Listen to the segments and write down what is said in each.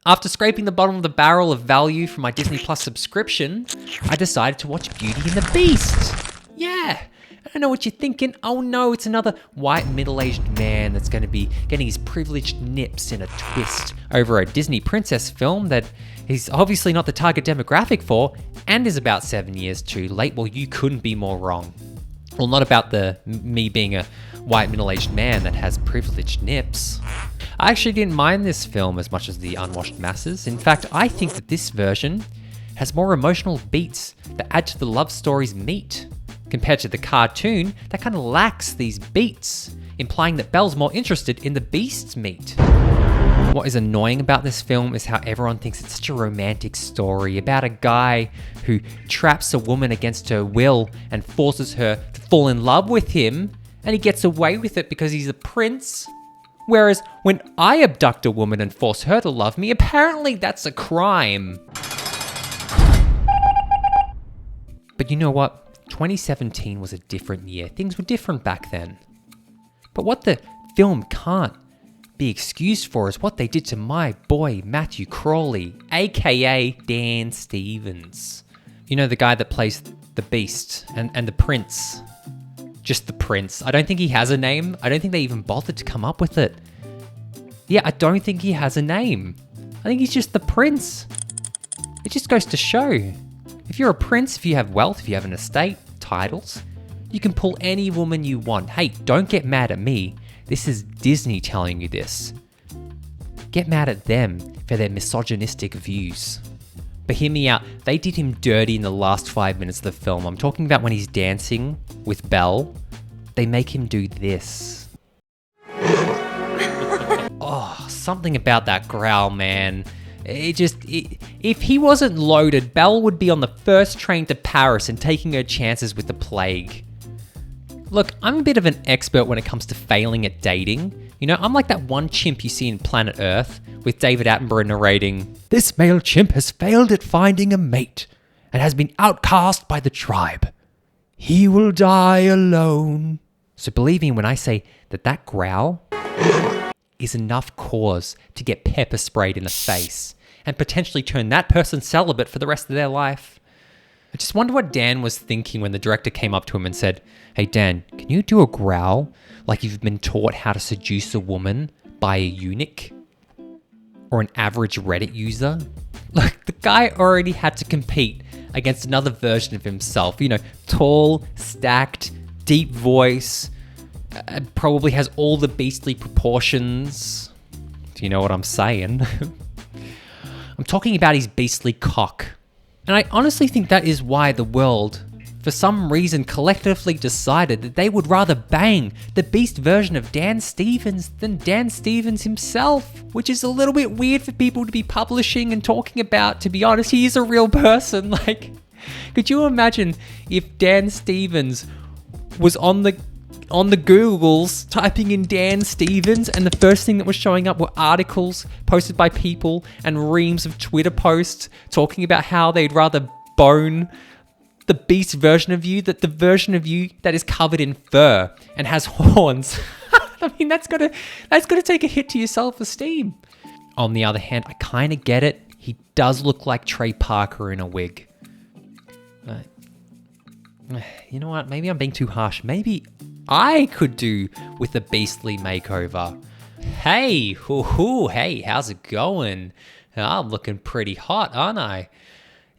After scraping the bottom of the barrel of value from my Disney Plus subscription, I decided to watch Beauty and the Beast. Yeah, I don't know what you're thinking. Oh no, it's another white middle-aged man that's going to be getting his privileged nips in a twist over a Disney princess film that he's obviously not the target demographic for and is about 7 years too late. Well, you couldn't be more wrong. Well, not about me being a white middle-aged man that has privileged nips. I actually didn't mind this film as much as the unwashed masses. In fact, I think that this version has more emotional beats that add to the love story's meat, compared to the cartoon that kind of lacks these beats, implying that Belle's more interested in the Beast's meat. What is annoying about this film is how everyone thinks it's such a romantic story about a guy who traps a woman against her will and forces her to fall in love with him, and he gets away with it because he's a prince. Whereas when I abduct a woman and force her to love me, apparently that's a crime. But you know what? 2017 was a different year. Things were different back then. But what the film can't be excused for is what they did to my boy Matthew Crawley, aka Dan Stevens. You know, the guy that plays the Beast and the Prince. Just the Prince. I don't think he has a name. I don't think they even bothered to come up with it. Yeah, I don't think he has a name. I think he's just the Prince. It just goes to show. If you're a prince, if you have wealth, if you have an estate, titles, you can pull any woman you want. Hey, don't get mad at me. This is Disney telling you this. Get mad at them for their misogynistic views. But hear me out, they did him dirty in the last 5 minutes of the film. I'm talking about when he's dancing with Belle. They make him do this. Oh, something about that growl, man. If he wasn't loaded, Belle would be on the first train to Paris and taking her chances with the plague. Look, I'm a bit of an expert when it comes to failing at dating. You know, I'm like that one chimp you see in Planet Earth with David Attenborough narrating, "This male chimp has failed at finding a mate and has been outcast by the tribe. He will die alone." So believe me when I say that growl is enough cause to get pepper sprayed in the face and potentially turn that person celibate for the rest of their life. I just wonder what Dan was thinking when the director came up to him and said, "Hey Dan, can you do a growl like you've been taught how to seduce a woman by a eunuch or an average Reddit user?" Look, the guy already had to compete against another version of himself. You know, tall, stacked, deep voice, probably has all the beastly proportions. Do you know what I'm saying? I'm talking about his beastly cock. And I honestly think that is why the world, for some reason, collectively decided that they would rather bang the Beast version of Dan Stevens than Dan Stevens himself, which is a little bit weird for people to be publishing and talking about. To be honest, he is a real person. Like, could you imagine if Dan Stevens was on the Googles typing in Dan Stevens and the first thing that was showing up were articles posted by people and reams of Twitter posts talking about how they'd rather bone the Beast version of you than the version of you that is covered in fur and has horns. I mean, that's gotta take a hit to your self-esteem. On the other hand, I kind of get it. He does look like Trey Parker in a wig. You know what? Maybe I'm being too harsh. Maybe I could do with a beastly makeover. Hey, hey, how's it going? I'm looking pretty hot, aren't I?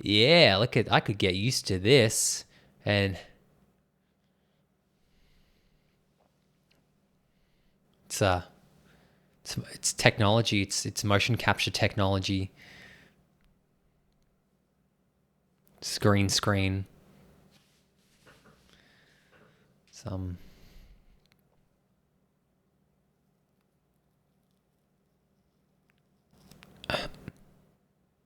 Yeah, I could get used to this. And it's technology. It's motion capture technology. Screen.